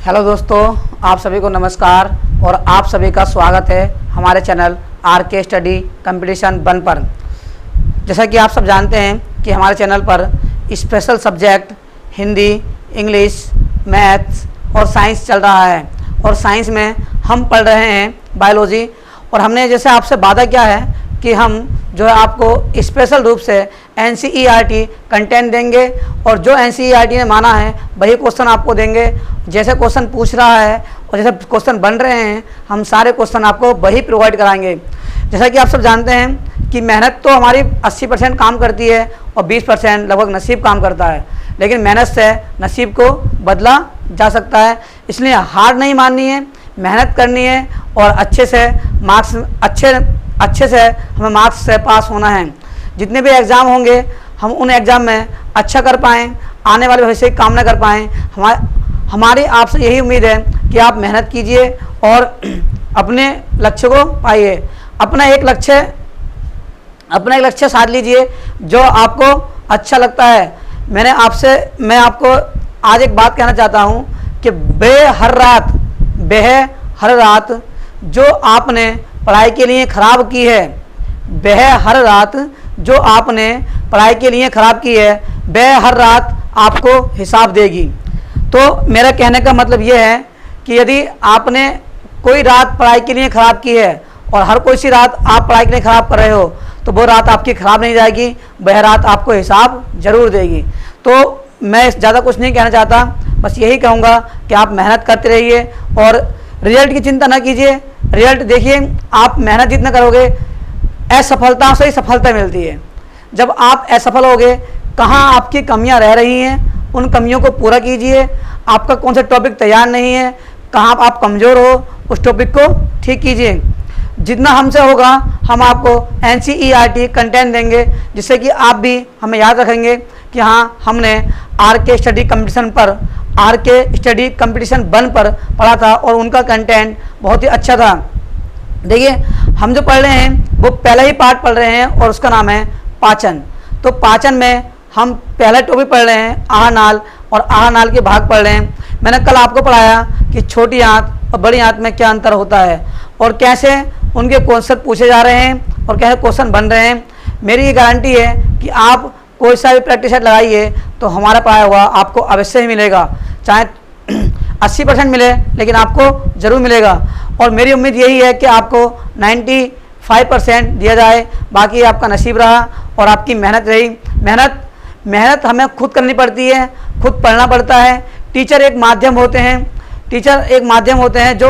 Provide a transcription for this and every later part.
Hello दोस्तों, आप सभी को नमस्कार और आप सभी का स्वागत है हमारे चैनल आरके स्टडी कंपटीशन 1 पर। जैसा कि आप सब जानते हैं कि हमारे चैनल पर special subject Hindi, English, maths और साइंस चल रहा है और साइंस में हम पढ़ रहे हैं बायोलॉजी। और हमने जैसे आपसे वादा किया है कि हम जो है आपको स्पेशल रूप से एनसीईआरटी कंटेंट देंगे और जो एनसीईआरटी ने माना है वही क्वेश्चन आपको देंगे। जैसे क्वेश्चन पूछ रहा है और जैसे क्वेश्चन बन रहे हैं हम सारे क्वेश्चन आपको वही प्रोवाइड कराएंगे। जैसा कि आप सब जानते हैं कि मेहनत तो हमारी 80% काम करती है और 20% लगभग नसीब काम करता है, लेकिन मेहनत से नसीब को बदला जा सकता है। इसलिए हार नहीं माननी है, मेहनत करनी है और अच्छे से मार्क्स अच्छे से हमें मार्क्स से पास होना है। जितने भी एग्ज़ाम होंगे हम उन एग्ज़ाम में अच्छा कर पाएँ, आने वाले भविष्य की कामना कर पाएँ। हमारी आपसे यही उम्मीद है कि आप मेहनत कीजिए और अपने लक्ष्य को पाइए। अपना एक लक्ष्य साध लीजिए जो आपको अच्छा लगता है। मैं आपको आज एक बात कहना चाहता हूँ कि हर रात जो आपने पढ़ाई के लिए ख़राब की है, हर रात जो आपने पढ़ाई के लिए ख़राब की है वह हर रात आपको हिसाब देगी। तो मेरा कहने का मतलब ये है कि यदि आपने कोई रात पढ़ाई के लिए ख़राब की है और हर कोई सी रात आप पढ़ाई के लिए ख़राब कर रहे हो तो वो रात आपकी ख़राब नहीं जाएगी, वह रात आपको हिसाब ज़रूर देगी। तो मैं ज़्यादा कुछ नहीं कहना चाहता, बस यही कहूँगा कि आप मेहनत करते रहिए और रिजल्ट की चिंता ना कीजिए। रिजल्ट देखिए, आप मेहनत जितना करोगे असफलता से ही सफलता मिलती है। जब आप असफल होगे, कहाँ आपकी कमियां रह रही हैं उन कमियों को पूरा कीजिए। आपका कौन सा टॉपिक तैयार नहीं है, कहाँ आप कमज़ोर हो, उस टॉपिक को ठीक कीजिए। जितना हमसे होगा हम आपको एनसीईआरटी कंटेंट देंगे जिससे कि आप भी हमें याद रखेंगे कि हाँ हमने आरके स्टडी कंपटीशन 1 पर पढ़ा था और उनका कंटेंट बहुत ही अच्छा था। देखिए, हम जो पढ़ रहे हैं वो पहला ही पार्ट पढ़ रहे हैं और उसका नाम है पाचन। तो पाचन में हम पहला टॉपिक पढ़ रहे हैं आहार और आहार के भाग पढ़ रहे हैं। मैंने कल आपको पढ़ाया कि छोटी आंत और बड़ी आंत में क्या अंतर होता है और कैसे उनके क्वेश्चन पूछे जा रहे हैं और कैसे क्वेश्चन बन रहे हैं। मेरी ये गारंटी है कि आप कोई सा भी प्रैक्टिस सेट लगाइए तो हमारा पढ़ाया हुआ आपको अवश्य ही मिलेगा, चाहे 80% मिले लेकिन आपको ज़रूर मिलेगा। और मेरी उम्मीद यही है कि आपको 95% दिया जाए, बाकी आपका नसीब रहा और आपकी मेहनत रही। मेहनत हमें खुद करनी पड़ती है, खुद पढ़ना पड़ता है। टीचर एक माध्यम होते हैं जो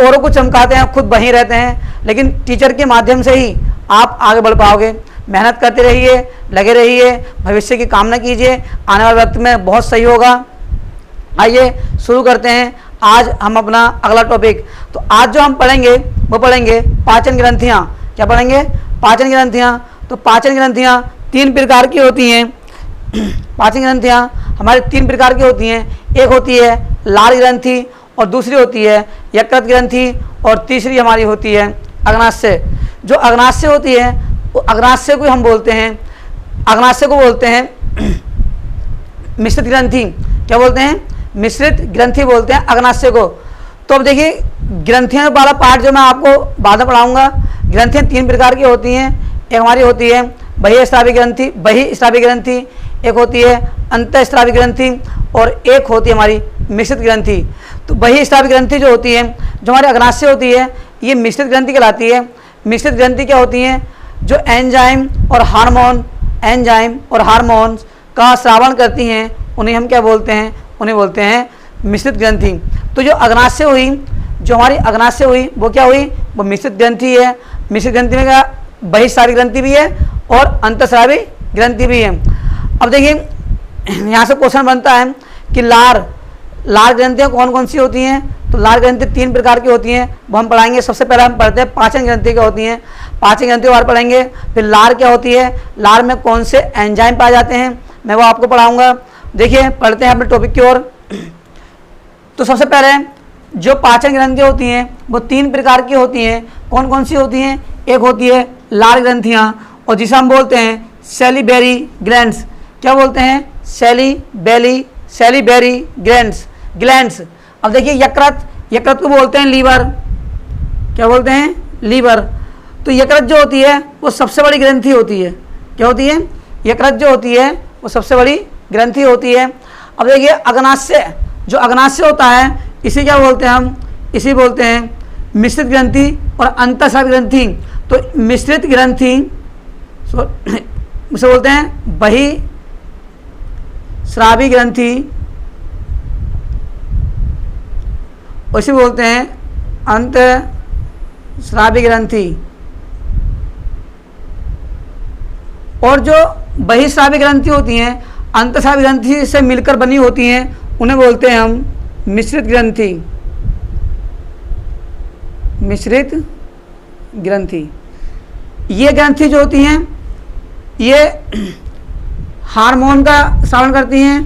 औरों को चमकाते हैं, खुद वहीं रहते हैं, लेकिन टीचर के माध्यम से ही आप आगे बढ़ पाओगे। मेहनत करते रहिए, लगे रहिए, भविष्य की कामना कीजिए, आने वाले वक्त में बहुत सही होगा। आइए शुरू करते हैं आज हम अपना अगला टॉपिक। तो आज जो हम पढ़ेंगे वो पढ़ेंगे पाचन ग्रंथियाँ। क्या पढ़ेंगे? पाचन ग्रंथियाँ। तो पाचन ग्रंथियाँ 3 प्रकार की होती हैं। पाचन ग्रंथियाँ हमारे 3 प्रकार की होती हैं। एक होती है लाल ग्रंथि और दूसरी होती है यकृत ग्रंथि और तीसरी हमारी होती है अग्नाशय। जो अग्नाशय होती है वो अग्नाशय को हम बोलते हैं, अग्नाशय को बोलते हैं मिश्रित ग्रंथि। क्या बोलते हैं? मिश्रित ग्रंथि बोलते हैं अग्नाशय को। तो अब देखिए, ग्रंथियों वाला पार्ट जो मैं आपको बाद में पढ़ाऊँगा। ग्रंथियाँ 3 प्रकार की होती हैं। एक हमारी होती है बहिःस्रावी ग्रंथि, एक होती है अंतःस्रावी ग्रंथि और एक होती है हमारी मिश्रित ग्रंथि। तो बहिःस्रावी ग्रंथि जो होती है, जो हमारी अग्नाशय होती है, ये मिश्रित ग्रंथि कहलाती है। मिश्रित ग्रंथि क्या होती हैं? जो एंजाइम और हार्मोन्स का स्रावण करती हैं उन्हें हम क्या बोलते हैं? उन्हें बोलते हैं मिश्रित ग्रंथि। तो जो हमारी अग्नाशय हुई वो क्या हुई? वो मिश्रित ग्रंथि है। मिश्रित ग्रंथि में क्या बहिःस्रावी ग्रंथि भी है और अंतःस्रावी ग्रंथि भी है। अब देखिए, यहाँ से क्वेश्चन बनता है कि लार ग्रंथियाँ कौन कौन सी होती हैं? तो लार ग्रंथि 3 प्रकार की होती हैं, वो हम पढ़ाएंगे। सबसे पहले हम पढ़ते हैं पाचन ग्रंथि क्या होती हैं। पाचन ग्रंथि के बारे में पढ़ेंगे। फिर लार क्या होती है, लार में कौन से एंजाइम पाए जाते हैं, मैं वो आपको पढ़ाऊँगा। देखिए, पढ़ते हैं अपने टॉपिक की ओर। तो सबसे पहले जो पाचन ग्रंथियाँ होती हैं वो 3 प्रकार की होती हैं। कौन कौन सी होती हैं? एक होती है लार ग्रंथियाँ और जिसे हम बोलते हैं सेलिबेरी ग्लैंड्स। क्या बोलते हैं? सेलिबेरी ग्लैंड्स। अब देखिए यकृत, यकृत को बोलते हैं लीवर, क्या बोलते हैं, लीवर। तो यकृत जो होती है वो सबसे बड़ी ग्रंथि होती है। क्या होती है, यकृत जो होती है वो सबसे बड़ी ग्रंथि होती है। अब देखिए अग्नाशय, जो अग्नाशय होता है इसे क्या बोलते हैं हम, इसी बोलते हैं मिश्रित ग्रंथि और अंतःस्रावी ग्रंथि। तो मिश्रित ग्रंथि उसे बोलते हैं बहिस्रावी ग्रंथि, उसे बोलते हैं अंतःस्रावी ग्रंथि। और जो बहिस्रावी ग्रंथि होती हैं अंतःस्रावी ग्रंथि से मिलकर बनी होती हैं उन्हें बोलते हैं हम मिश्रित ग्रंथि, मिश्रित ग्रंथि। ये ग्रंथि जो होती हैं ये हार्मोन का श्रावण करती हैं,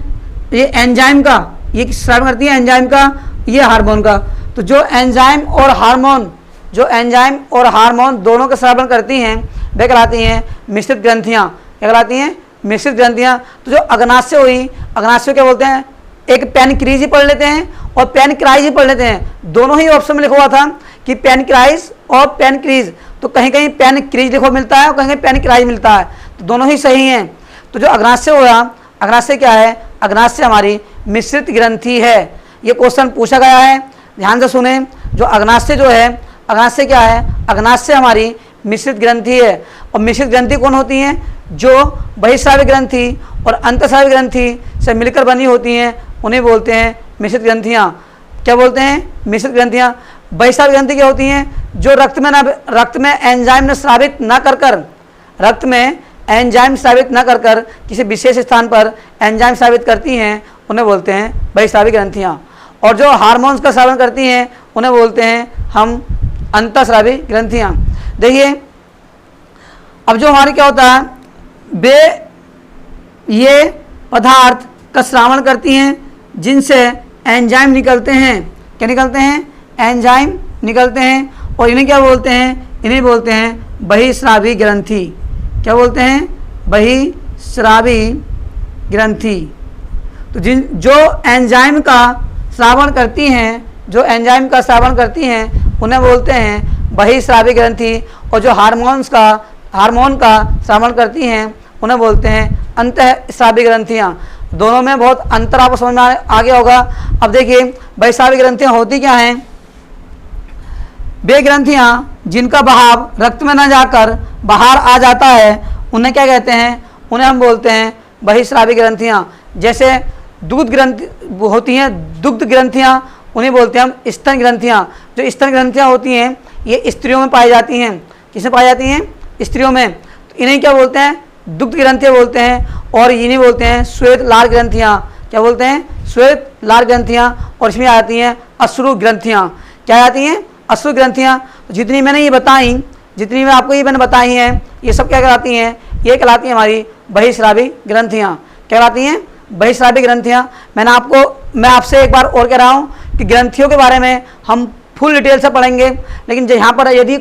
ये एंजाइम का, ये श्रावण करती है एंजाइम का, ये हार्मोन का। तो जो एंजाइम और हार्मोन, जो एंजाइम और हार्मोन दोनों का श्रावण करती हैं वे कहलाती हैं मिश्रित ग्रंथियाँ। क्या कहलाती हैं, मिश्रित ग्रंथियाँ। तो जो अग्नाशय हुई, अग्नाशय क्या बोलते हैं, एक पैनक्रीज ही पढ़ लेते हैं और पैनक्राइज ही पढ़ लेते हैं। दोनों ही ऑप्शन में लिखा हुआ था कि पैनक्राइज और पैनक्रीज, तो कहीं कहीं पैनक्रीज लिखो मिलता है और कहीं कहीं पैनक्राइज मिलता है, तो दोनों ही सही हैं। तो जो अग्नाशय हुआ, अग्नाशय क्या है, अग्नाशय हमारी मिश्रित ग्रंथि है। ये क्वेश्चन पूछा गया है, ध्यान से सुने। जो अग्नाशय जो है, अग्नाशय क्या है, अग्नाशय हमारी मिश्रित ग्रंथि है। और मिश्रित ग्रंथि कौन होती हैं, जो बहिस्रावी ग्रंथि और अंतःस्रावी ग्रंथि से मिलकर बनी होती हैं उन्हें बोलते हैं मिश्रित ग्रंथियाँ। क्या बोलते हैं, मिश्रित ग्रंथियाँ। बहिस्रावी ग्रंथि क्या होती हैं, जो रक्त में एंजाइम ने स्रावित न कर कर, रक्त में एंजाइम स्रावित न कर कर किसी विशेष स्थान पर एंजाइम स्रावित करती हैं उन्हें बोलते हैं बहिस्रावी ग्रंथियाँ। और जो हार्मोन्स का स्रावन करती हैं उन्हें बोलते हैं हम अंतःस्रावी ग्रंथियाँ। देखिए अब जो हमारे क्या होता है, वे ये पदार्थ का श्रावण करती हैं जिनसे एंजाइम निकलते हैं। क्या निकलते हैं, एंजाइम निकलते हैं। और इन्हें क्या बोलते हैं, इन्हें बोलते हैं बहिस्रावी ग्रंथि। क्या बोलते हैं, बहिस्रावी ग्रंथि। तो जो एंजाइम का श्रावण करती हैं, जो एंजाइम का श्रावण करती हैं उन्हें बोलते हैं बहिस्रावी ग्रंथि। और जो हार्मोन का श्रावण करती हैं उन्हें बोलते हैं अंतःस्रावी ग्रंथियाँ। दोनों में बहुत अंतर आपको समझ में आ गया होगा। अब देखिए बहिस्रावी ग्रंथियाँ होती क्या हैं, वे ग्रंथियाँ जिनका बहाव रक्त में न जाकर बाहर आ जाता है उन्हें क्या कहते हैं, उन्हें हम बोलते हैं बहिस्रावी ग्रंथियाँ। जैसे दूध ग्रंथि होती हैं, दुग्ध ग्रंथियाँ, उन्हें बोलते हैं हम स्तन ग्रंथियाँ। जो स्तन ग्रंथियाँ होती हैं ये स्त्रियों में पाई जाती हैं। किसमें पाई जाती हैं, स्त्रियों में। तो इन्हें क्या बोलते हैं, दुग्ध ग्रंथियाँ बोलते हैं। और इन्हें बोलते हैं श्वेत लाल ग्रंथियाँ। क्या बोलते हैं, श्वेत लाल ग्रंथियाँ। और इसमें आती हैं अश्रु ग्रंथियाँ। क्या आती हैं, अश्रु ग्रंथियाँ। जितनी मैंने ये बताई, जितनी मैं आपको ये मैंने बताई हैं, ये सब क्या कहलाती हैं, ये कहलाती हैं हमारी बहिस्रावी ग्रंथियाँ। क्या कहलाती हैं, बहिस्रावी ग्रंथियाँ। मैं आपसे एक बार और कह रहा हूँ कि ग्रंथियों के बारे में हम फुल डिटेल से पढ़ेंगे, लेकिन यहाँ पर यदि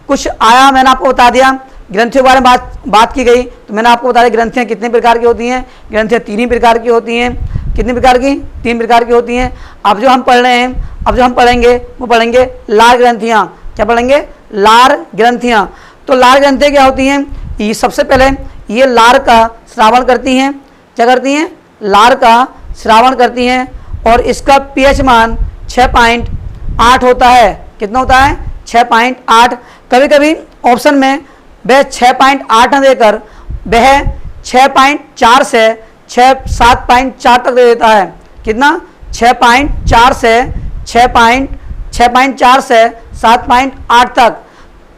कुछ आया मैंने आपको बता दिया, ग्रंथियों के बारे में बात की गई तो मैंने आपको बता दिया ग्रंथियाँ कितने प्रकार की होती हैं। ग्रंथियाँ 3 ही प्रकार की होती हैं। कितनी प्रकार की, 3 प्रकार की होती हैं। अब जो हम पढ़ रहे हैं, अब जो हम पढ़ेंगे वो पढ़ेंगे लार ग्रंथियाँ। क्या पढ़ेंगे, लार ग्रंथियाँ। तो लार ग्रंथियाँ क्या होती हैं, ये सबसे पहले ये लार का श्रावण करती हैं। क्या करती हैं, लार का श्रावण करती हैं। और इसका पीएच मान 6.8 होता है। कितना होता है, 6.8। कभी कभी ऑप्शन में वह 6.8 न देकर वह 6.4 से 7.4 तक दे देता है। कितना, 6.4 से 6.4 से 7.8 तक,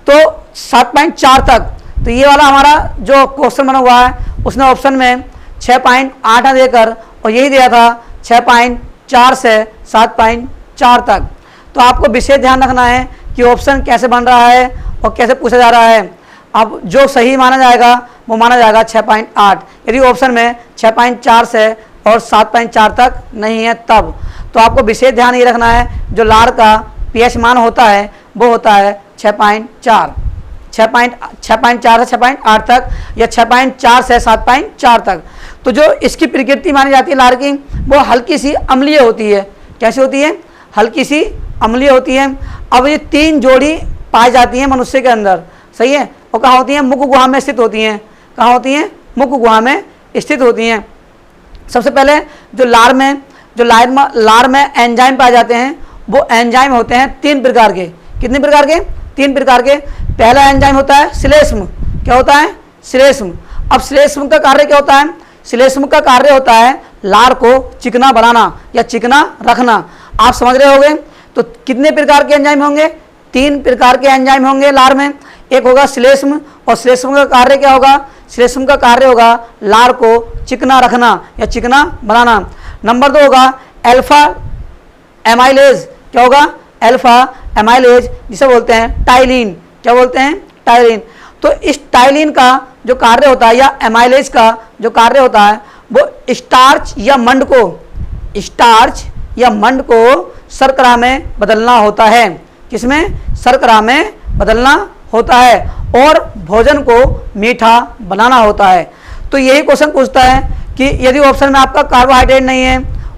तो 7.4 तक। तो ये वाला हमारा जो क्वेश्चन बना हुआ है उसने ऑप्शन में 6.8 न देकर और यही दिया था 6.4 से 7.4 तक। तो आपको विशेष ध्यान रखना है कि ऑप्शन कैसे बन रहा है और कैसे पूछा जा रहा है। अब जो सही माना जाएगा वो माना जाएगा 6.8, यदि ऑप्शन में 6.4 से और 7.4 तक नहीं है तब। तो आपको विशेष ध्यान ये रखना है, जो लार का पीएच मान होता है वो होता है 6.4 से 6.8 तक या 6.4 से 7.4 तक। तो जो इसकी प्रकृति मानी जाती है लार की, वो हल्की सी अम्लीय होती है। कैसी होती है, हल्की सी अम्लीय होती है। अब ये 3 जोड़ी पाई जाती हैं मनुष्य के अंदर, सही है, और कहाँ होती हैं, मुख गुहा में स्थित होती हैं। कहाँ होती हैं, मुख गुहा में स्थित होती हैं। सबसे पहले जो लार में एंजाइम पाए जाते हैं, वो एंजाइम होते हैं 3 प्रकार के। कितने प्रकार के, 3 प्रकार के। पहला एंजाइम होता है श्लेष्म। क्या होता है, श्लेष्म। अब श्लेष्म का कार्य क्या होता है, श्लेष्म का कार्य होता है लार को चिकना बनाना या चिकना रखना। आप समझ रहे होंगे। तो कितने प्रकार के एंजाइम होंगे, 3 प्रकार के एंजाइम होंगे लार में। एक होगा श्लेष्म, और श्लेष्म का कार्य क्या होगा, श्लेष्म का कार्य होगा लार को चिकना रखना या चिकना बनाना। नंबर 2 होगा अल्फा एमाइलेज। क्या होगा, अल्फा एमाइलेज, जिसे बोलते हैं टाइलिन। क्या बोलते हैं, टाइलिन। तो इस टाइलिन का जो कार्य होता है या एमाइलेज का जो कार्य होता है, वो स्टार्च या मंड को शर्करा में बदलना होता है। किसमें, शर्करा में बदलना होता है, और भोजन को मीठा बनाना होता है। तो यही क्वेश्चन पूछता है कि यदि ऑप्शन में आपका कार्बोहाइड्रेट नहीं है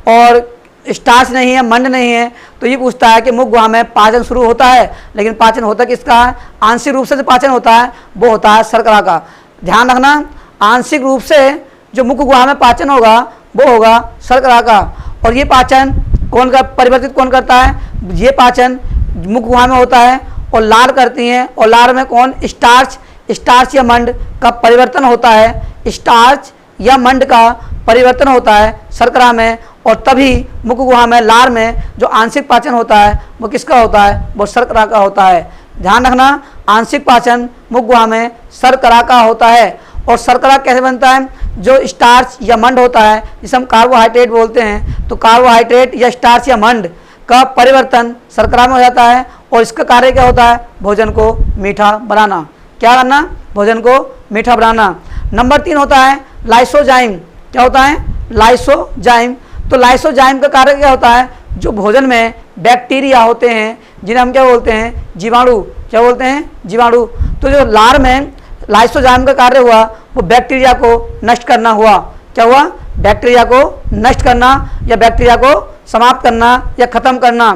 और स्टार्च नहीं है, मंड नहीं है, तो ये पूछता है कि मुख गुहा में पाचन शुरू होता है, लेकिन पाचन होता किसका है, आंशिक रूप से जो पाचन होता है वो होता है शर्करा का। ध्यान रखना, आंशिक रूप से जो मुख गुहा में पाचन होगा वो होगा शर्करा का। और ये पाचन परिवर्तित कौन करता है, ये पाचन मुख गुहा में होता है और लार करती हैं, और लार में कौन, स्टार्च या मंड का परिवर्तन होता है। स्टार्च या मंड का परिवर्तन होता है शर्करा में, और तभी मुख गुहा में लार में जो आंशिक पाचन होता है वो किसका होता है, वो शर्करा का होता है। ध्यान रखना, आंशिक पाचन मुख गुहा में शर्करा का होता है। और शर्करा कैसे बनता है, जो स्टार्च या मंड होता है जिसे हम कार्बोहाइड्रेट बोलते हैं, तो कार्बोहाइड्रेट या स्टार्च या मंड का परिवर्तन शर्करा में हो जाता है, और इसका कार्य क्या होता है, भोजन को मीठा बनाना। क्या करना, भोजन को मीठा बनाना। नंबर 3 होता है लाइसोजाइम। क्या होता है, लाइसोजाइम। तो लाइसोजाइम का कार्य क्या होता है, जो भोजन में बैक्टीरिया होते हैं जिन्हें हम क्या बोलते हैं, जीवाणु। क्या बोलते हैं, जीवाणु। तो जो लार में लाइसोजाइम का कार्य हुआ वो बैक्टीरिया को नष्ट करना हुआ। क्या हुआ, बैक्टीरिया को नष्ट करना या बैक्टीरिया को समाप्त करना या खत्म करना।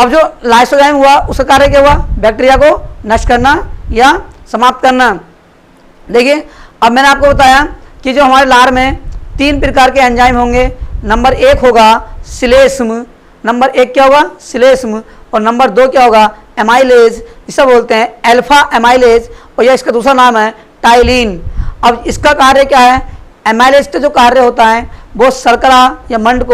अब जो लाइसोजाइम हुआ उसका कार्य क्या हुआ, बैक्टीरिया को नष्ट करना या समाप्त करना। देखिए, अब मैंने आपको बताया कि जो हमारे लार में 3 प्रकार के एंजाइम होंगे। नंबर 1 होगा श्लेष्म, नंबर 1 क्या होगा, श्लेष्म, और नंबर 2 क्या होगा, एमाइलेज, इसे बोलते हैं अल्फा एमाइलेज, और यह इसका दूसरा नाम है टाइलिन। अब इसका कार्य क्या है, एमाइलेज का जो कार्य होता है वो शर्करा या मंड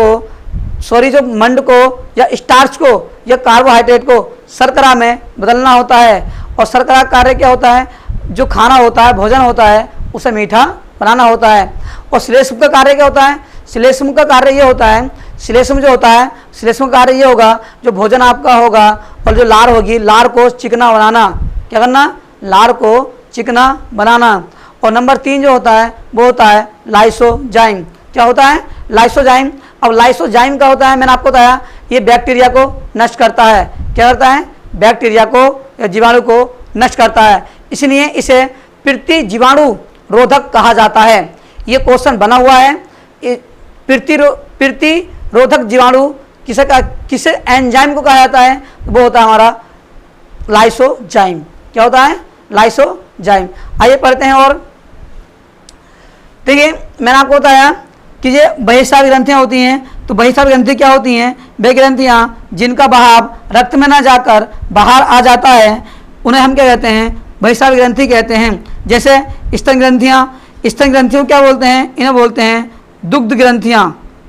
को या स्टार्च को या कार्बोहाइड्रेट को शर्करा में बदलना होता है। और शर्करा का कार्य क्या होता है, जो खाना होता है, भोजन होता है, उसे मीठा बनाना होता है। और श्लेष्म का कार्य क्या होता है, श्लेष्म का कार्य ये होता है, श्लेष्म जो होता है, श्लेष्म का कार्य ये होगा, जो भोजन आपका होगा और जो लार होगी, लार को चिकना बनाना। क्या करना, लार को चिकना बनाना। और नंबर 3 जो होता है वो होता है लाइसोजाइम। क्या होता है, लाइसोजाइम। अब लाइसोजाइम का होता है, मैंने आपको बताया, ये बैक्टीरिया को नष्ट करता है। क्या करता है, बैक्टीरिया को या जीवाणु को नष्ट करता है, इसलिए इसे प्रतिजीवाणु रोधक कहा जाता है। ये क्वेश्चन बना हुआ है, प्रतिरोधक जीवाणु किसे एंजाइम को कहा जाता है, वो होता है हमारा लाइसोजाइम। क्या होता है, लाइसोजाइम। आइए पढ़ते हैं। और देखिए, मैंने आपको बताया कि ये बहिस्रावी ग्रंथियाँ होती हैं। तो बहिस्रावी ग्रंथि क्या होती हैं, वे ग्रंथियाँ जिनका बहाव रक्त में न जाकर बाहर आ जाता है, उन्हें हम क्या कहते हैं, बहिस्रावी ग्रंथि कहते हैं। जैसे स्तन ग्रंथियाँ, स्तन ग्रंथियों क्या बोलते हैं, इन्हें बोलते हैं दुग्ध ग्रंथियाँ।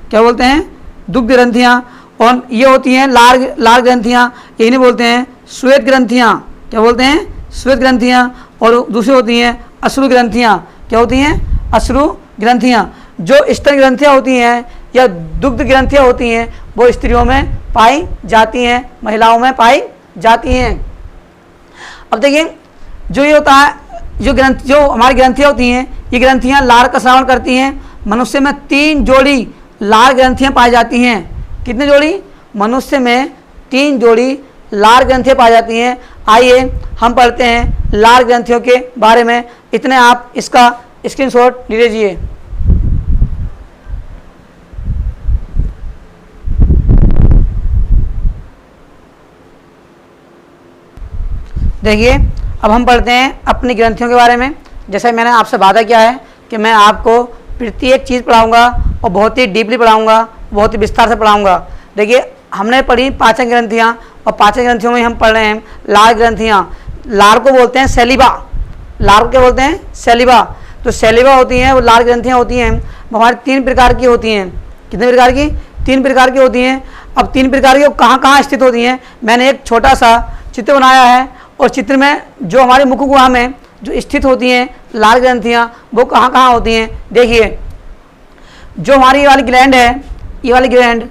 क्या बोलते हैं, दुग्ध ग्रंथियाँ। और ये होती हैं लार ग्रंथियाँ, इन्हें बोलते हैं श्वेत ग्रंथियाँ। क्या बोलते हैं, श्वेत ग्रंथियाँ। और दूसरी होती हैं अश्रु ग्रंथियाँ। क्या होती हैं, अश्रु ग्रंथियाँ। जो स्तन ग्रंथियाँ होती हैं या दुग्ध ग्रंथियाँ होती हैं वो स्त्रियों में पाई जाती हैं, महिलाओं में पाई जाती हैं। अब देखिए, जो ये होता है, जो हमारी ग्रंथियाँ होती हैं, ये ग्रंथियाँ लार का श्रावण करती हैं। मनुष्य में 3 जोड़ी लार ग्रंथियाँ पाई जाती हैं। कितनी जोड़ी, मनुष्य में 3 जोड़ी लार ग्रंथियाँ पाई जाती हैं। आइए हम पढ़ते हैं लार ग्रंथियों के बारे में। इतने आप इसका स्क्रीनशॉट ले लीजिए। देखिए अब हम पढ़ते हैं अपनी ग्रंथियों के बारे में। जैसे मैंने आपसे वादा किया है कि मैं आपको प्रत्येक चीज़ पढ़ाऊंगा और बहुत ही डीपली पढ़ाऊंगा, बहुत ही विस्तार से पढ़ाऊंगा। देखिए हमने पढ़ी पाचन ग्रंथियाँ और पाचन ग्रंथियों में हम पढ़ रहे हैं लार ग्रंथियाँ। लार को बोलते हैं सैलिवा, लार को क्या बोलते हैं? सैलिवा। तो सैलिवा होती हैं वो लार ग्रंथियाँ होती हैं, वो हमारी 3 प्रकार की होती हैं। कितने प्रकार की? 3 प्रकार की होती हैं। अब 3 प्रकार की कहाँ कहाँ स्थित होती हैं, मैंने एक छोटा सा चित्र बनाया है और चित्र में जो हमारे मुख गुहा में जो स्थित होती हैं लार ग्रंथियाँ वो कहाँ कहाँ होती हैं। देखिए जो हमारी ये वाली ग्लैंड है, ये वाली ग्लैंड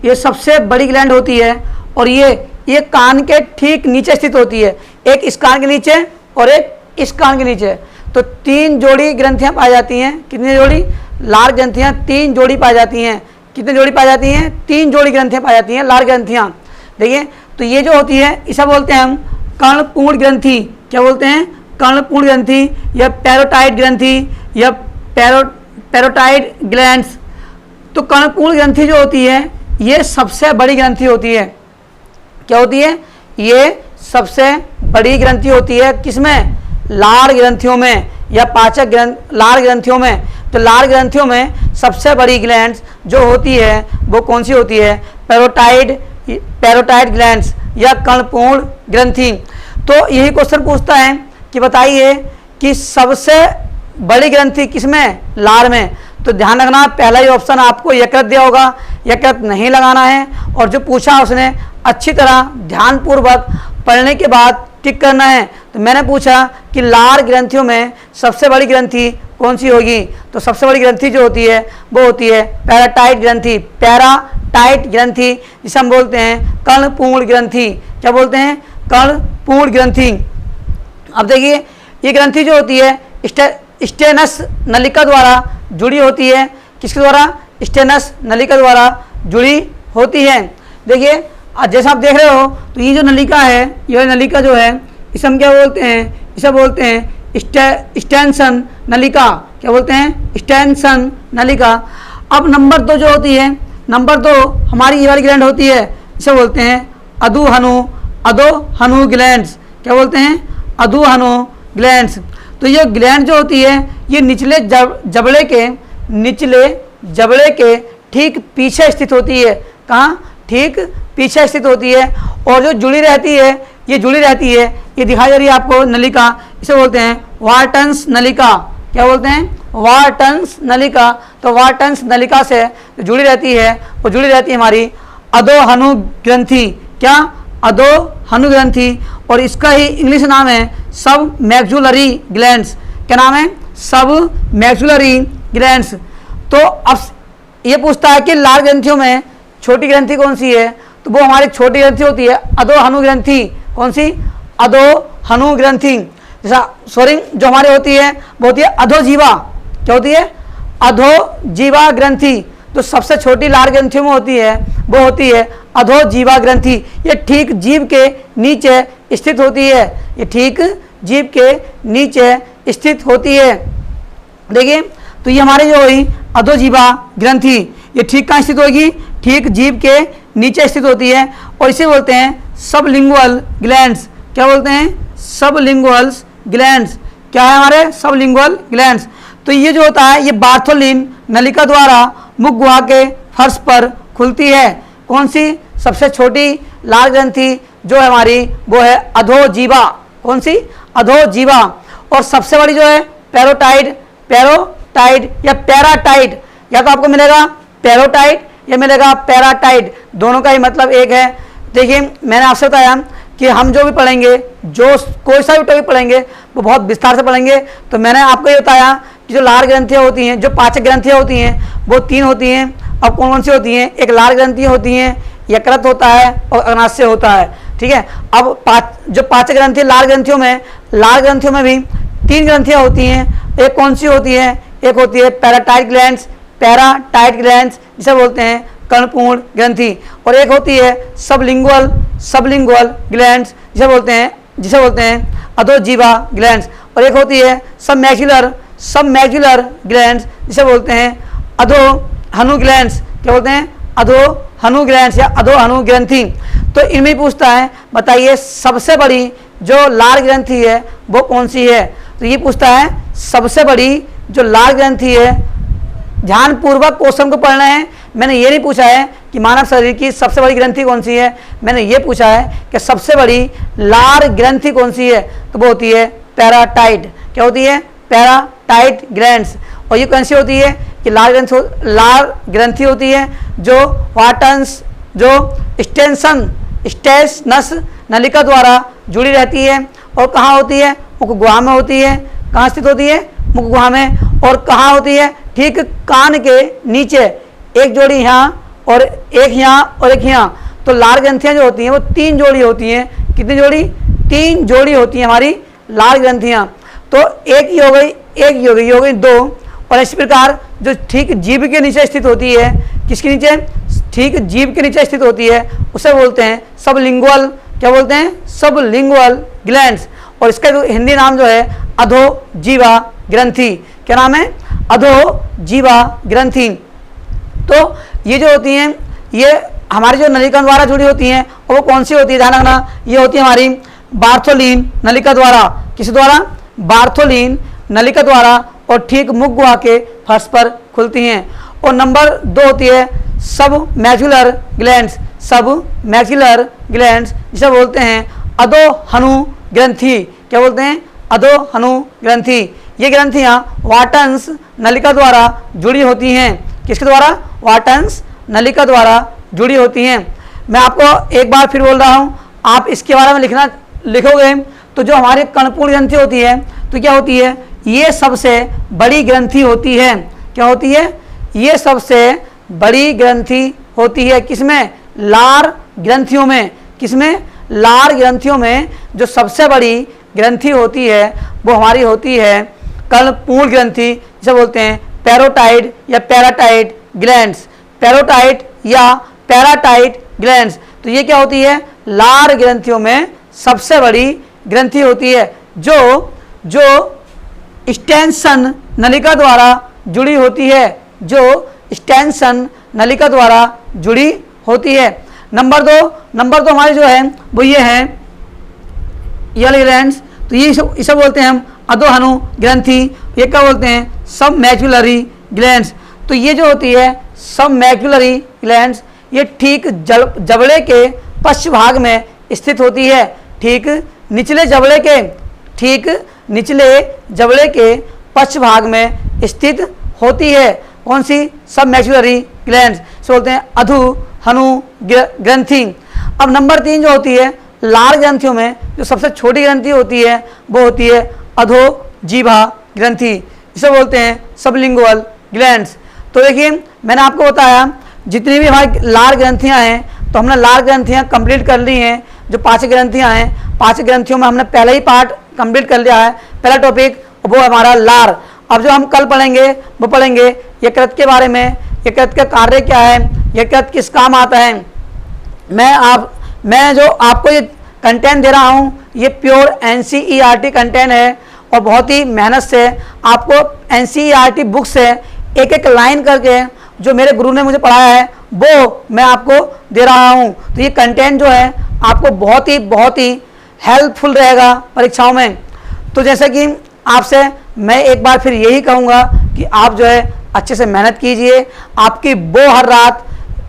ये सबसे बड़ी ग्लैंड होती है और ये कान के ठीक नीचे स्थित होती है, एक इस कान के नीचे और एक इस कान के नीचे। तो 3 जोड़ी ग्रंथियाँ पाई जाती हैं। कितनी जोड़ी? लार ग्रंथियाँ 3 जोड़ी पाई जाती हैं। कितनी जोड़ी पाई जाती हैं? 3 जोड़ी ग्रंथियाँ पाई जाती हैं लार ग्रंथियाँ। देखिए तो ये जो होती है इसे बोलते हैं हम कर्णपूर्ण ग्रंथि। क्या बोलते हैं? कर्णपूर्ण ग्रंथि या पैरोटाइड ग्रंथि या पैरोटाइड ग्लैंड्स। तो कर्णपूर्ण ग्रंथि जो होती है ये सबसे बड़ी ग्रंथि होती है। क्या होती है? ये सबसे बड़ी ग्रंथि होती है। किसमें? लार ग्रंथियों में या पाचक लार ग्रंथियों में। तो लार ग्रंथियों में सबसे बड़ी ग्लैंड्स जो होती है वो कौन सी होती है? पैरोटाइड ग्लैंड्स या कर्णपूर्ण ग्रंथि। तो यही क्वेश्चन पूछता है कि बताइए कि सबसे बड़ी ग्रंथि किसमें? लार में। तो ध्यान रखना पहला ही ऑप्शन आपको यकृत दिया होगा, यकृत नहीं लगाना है और जो पूछा उसने अच्छी तरह ध्यानपूर्वक पढ़ने के बाद टिक करना है। तो मैंने पूछा कि लार ग्रंथियों में सबसे बड़ी ग्रंथि कौन सी होगी, तो सबसे बड़ी ग्रंथि जो होती है वो होती है पैराटाइड ग्रंथि। पैराटाइड ग्रंथि जिसे हम बोलते हैं कर्णपूर्ण ग्रंथि। क्या बोलते हैं? कर्णपूर्ण ग्रंथि। अब देखिए ये ग्रंथि जो होती है स्टेनस नलिका द्वारा जुड़ी होती है। किसके द्वारा? स्टेनस नलिका द्वारा जुड़ी होती है। देखिए जैसा आप देख रहे हो तो ये जो नलिका है, ये नलिका जो है इसे हम क्या बोलते हैं? इसे बोलते हैं स्टेनसन नलिका। क्या बोलते हैं? स्टेनसन नलिका। अब नंबर 2 जो होती है, नंबर 2 हमारी ये वाली ग्लैंड होती है, इसे बोलते हैं अधोहनु ग्लैंड्स। क्या बोलते हैं? अधोहनु ग्लैंड्स। तो ये ग्लैंड जो होती है ये निचले जबड़े के ठीक पीछे स्थित होती है। कहाँ? ठीक पीछे स्थित होती है और जो जुड़ी रहती है ये दिखाई दे रही है आपको नलिका, इसे बोलते हैं वार्टन्स नलिका। क्या बोलते हैं? वार्टन्स नलिका। तो वार्टन्स नलिका से जुड़ी रहती है वो जुड़ी रहती है हमारी अधोहनु ग्रंथि। क्या? अधोहनु ग्रंथि। और इसका ही इंग्लिश नाम है सब मैक्सुलरी ग्लैंड्स। क्या नाम है? सब मैक्सुलरी ग्लैंड्स। तो अब ये पूछता है कि लार ग्रंथियों में छोटी ग्रंथि कौन सी है, तो वो हमारी छोटी ग्रंथि होती है अधोहनु ग्रंथि। कौन सी? अधोहनु ग्रंथि। जैसा सॉरी जो हमारी होती है वो होती है अधोजीवा। क्या होती है? अधोजीवा ग्रंथि। तो सबसे छोटी लार ग्रंथियों में होती है वो होती है अधोजीवा ग्रंथि। ये ठीक जीभ के नीचे स्थित होती है, ये ठीक जीभ के नीचे स्थित होती है। देखिए तो ये हमारी जो हुई अधोजीवा ग्रंथि, ये ठीक कहाँ स्थित होगी? ठीक जीभ के नीचे स्थित होती है और इसे बोलते हैं सबलिंगुअल ग्लैंड्स। क्या बोलते हैं? Sublingual glands. क्या है हमारे? Sublingual glands. तो ये जो होता है ये बार्थोलिन नलिका द्वारा मुख गुहा के फर्श पर खुलती है। कौन सी? सबसे छोटी लार ग्रंथि जो है हमारी वो है अधोजीवा। कौन सी? अधोजीवा। और सबसे बड़ी जो है पैरोटाइड या पैराटाइड। या तो आपको मिलेगा पैरोटाइड या मिलेगा पैराटाइड, दोनों का ही मतलब एक है। देखिए मैंने आपसे बताया कि हम जो भी पढ़ेंगे, जो कोई सा भी टॉपिक पढ़ेंगे वो बहुत विस्तार से पढ़ेंगे। तो मैंने आपको ये बताया कि जो लार ग्रंथियाँ होती हैं, जो पाचक ग्रंथियाँ होती हैं वो 3 होती हैं। अब कौन कौन सी होती हैं? एक लार ग्रंथि होती हैं, यकृत होता है और अग्नाशय होता है। ठीक है। अब जो पाचक ग्रंथि लार ग्रंथियों में भी 3 ग्रंथियाँ होती हैं। एक कौन सी होती है? एक होती है पैराटाइड ग्लैंड्स जिसे बोलते हैं कर्णपूर्ण ग्रंथि, और एक होती है सबलिंगुअल ग्लैंड्स जिसे बोलते हैं अधोजीवा ग्लैंड्स, और एक होती है सब मैक्युलर ग्लैंड्स जिसे बोलते हैं अधोहनु ग्लैंड्स। क्या बोलते हैं? अधोहनु ग्लैंड्स या अधोहनु ग्रंथि। तो इनमें पूछता है बताइए सबसे बड़ी जो लार ग्रंथि है वो कौन सी है। तो ये पूछता है सबसे बड़ी जो लार ग्रंथि है, ध्यानपूर्वक क्वेश्चन को पढ़ना है। मैंने ये नहीं पूछा है कि मानव शरीर की सबसे बड़ी ग्रंथि कौन सी है, मैंने ये पूछा है कि सबसे बड़ी लार ग्रंथि कौन सी है। तो वो होती है पैराटाइड। क्या होती है? पैराटाइड ग्लैंड्स। और ये कौन सी होती है कि लार ग्रंथि होती है जो वाटन्स जो स्टेनस नलिका द्वारा जुड़ी रहती है। और कहाँ होती है? मुख गुहा में होती है। कहाँ स्थित होती है? मुख गुहा में। और कहाँ होती है? ठीक कान के नीचे, एक जोड़ी यहाँ और एक यहाँ और एक यहाँ। तो लार ग्रंथियाँ जो होती हैं वो 3 जोड़ी होती हैं। कितनी जोड़ी? 3 जोड़ी होती हैं हमारी लार ग्रंथियाँ। तो एक ही हो गई, एक ही हो गई, ये हो गई 2। और इस प्रकार जो ठीक जीभ के नीचे स्थित होती है, किसके नीचे? ठीक जीभ के नीचे स्थित होती है, उसे बोलते हैं सबलिंगुअल। क्या बोलते हैं? Sublingual glands. और इसका जो हिंदी नाम जो है अधोजीवा ग्रंथि। क्या नाम है? अधोजीवा ग्रंथि। तो ये जो होती हैं ये हमारी जो नलिका द्वारा जुड़ी होती हैं वो कौन सी होती है? ध्यान रखना, ये होती है हमारी बार्थोलीन नलिका द्वारा। किस द्वारा? बार्थोलीन नलिका द्वारा। और ठीक मुख गुहा के फर्श पर खुलती हैं। और नंबर 2 होती है सब मैक्युलर ग्लैंड्स। सब मैक्युलर ग्लैंड्स जिसे बोलते हैं अधोहनु ग्रंथि। क्या बोलते हैं? अधोहनु ग्रंथि। ये ग्रंथियाँ वाटन्स नलिका द्वारा जुड़ी होती हैं। किसके द्वारा? वाटन्स नलिका द्वारा जुड़ी होती हैं। मैं आपको एक बार फिर बोल रहा हूँ, आप इसके बारे में लिखोगे तो जो हमारी कर्णपूर्ण ग्रंथि होती है तो क्या होती है? ये सबसे बड़ी ग्रंथि होती है। क्या होती है? ये सबसे बड़ी ग्रंथि होती है। किसमें? लार ग्रंथियों में। किसमें? लार ग्रंथियों में जो सबसे बड़ी ग्रंथि होती है वो हमारी होती है कर्णपूर्ण ग्रंथि, जिसे बोलते हैं पैरोटाइड या पैराटाइड ग्लैंड्स। पैरोटाइड या पैराटाइड ग्लैंड्स। तो ये क्या होती है? लार ग्रंथियों में सबसे बड़ी ग्रंथि होती है जो स्टेनसन नलिका द्वारा जुड़ी होती है। जो स्टेनसन नलिका द्वारा जुड़ी होती है। नंबर 2 हमारी जो है वो ये है यल ग्लैंड्स। तो ये इसे बोलते हैं हम अधोहनु ग्रंथि। ये क्या बोलते हैं? सब मैक्युलरी ग्लैंड्स। तो ये जो होती है सब मैक्युलरी ग्लैंड्स, ये ठीक जबड़े के पश्चिम भाग में स्थित होती है। ठीक निचले जबड़े के पश्चिम भाग में स्थित होती है। कौन सी? सब मैक्युलरी ग्लैंड्स से बोलते हैं अधोहनु ग्रंथि। अब नंबर 3 जो होती है लार ग्रंथियों में जो सबसे छोटी ग्रंथि होती है वो होती है अधोजीवा ग्रंथि, जिसे बोलते हैं सबलिंगुअल ग्लैंड्स। तो देखिए मैंने आपको बताया जितनी भी हमारी लार ग्रंथियां हैं तो हमने लार ग्रंथियां कंप्लीट कर ली हैं। जो 5 ग्रंथियां हैं 5 ग्रंथियों में हमने पहले ही पार्ट कंप्लीट कर लिया है। पहला टॉपिक वो हमारा लार। अब जो हम कल पढ़ेंगे वो पढ़ेंगे यकृत के बारे में। यकृत का कार्य क्या है, यकृत किस काम आता है। मैं जो आपको ये कंटेंट दे रहा हूँ ये प्योर NCERT कंटेंट है और बहुत ही मेहनत से आपको NCERT बुक से एक एक लाइन करके जो मेरे गुरु ने मुझे पढ़ाया है वो मैं आपको दे रहा हूँ। तो ये कंटेंट जो है आपको बहुत ही हेल्पफुल रहेगा परीक्षाओं में। तो जैसे कि आपसे मैं एक बार फिर यही कहूँगा कि आप जो है अच्छे से मेहनत कीजिए। आपकी वो हर रात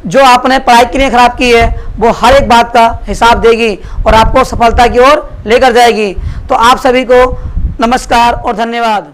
जो आपने पढ़ाई के लिए खराब की है वो हर एक बात का हिसाब देगी और आपको सफलता की ओर लेकर जाएगी। तो आप सभी को नमस्कार और धन्यवाद।